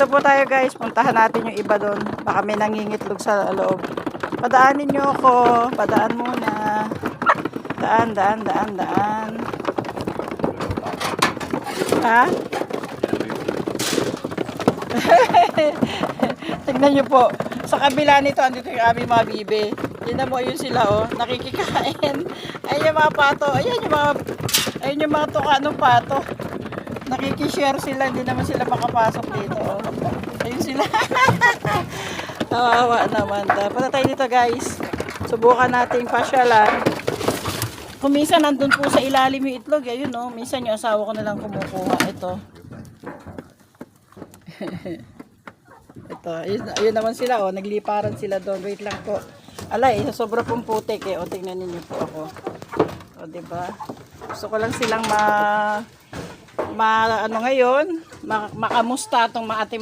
Dito po tayo guys, puntahan natin yung iba doon. Baka may nangingitlog sa loob. Padaanin nyo ako. Padaan muna. Daan. Ha? Tignan nyo po. Sa kabila nito, andito yung aming mga bibe. Yun mo, yun sila oh. Nakikikain. Ayun yung mga pato. Ayun yung mga tuka ng pato. Nakikishare sila. Hindi naman sila makapasok dito oh. Ayun sila. Kawawa naman. Punta tayo dito guys. Subukan nating pasyalan. Kung minsan nandun po sa ilalim yung itlog. Ayun oh. Minsan yung asawa ko nalang kumukuha. Ito. Ito. Ayun naman sila oh. Nagliparan sila doon. Wait lang po. Alay, sobra pong putik eh. O, tingnan ninyo po ako. O, diba? Gusto ko lang silang ano ngayon, makamusta itong ating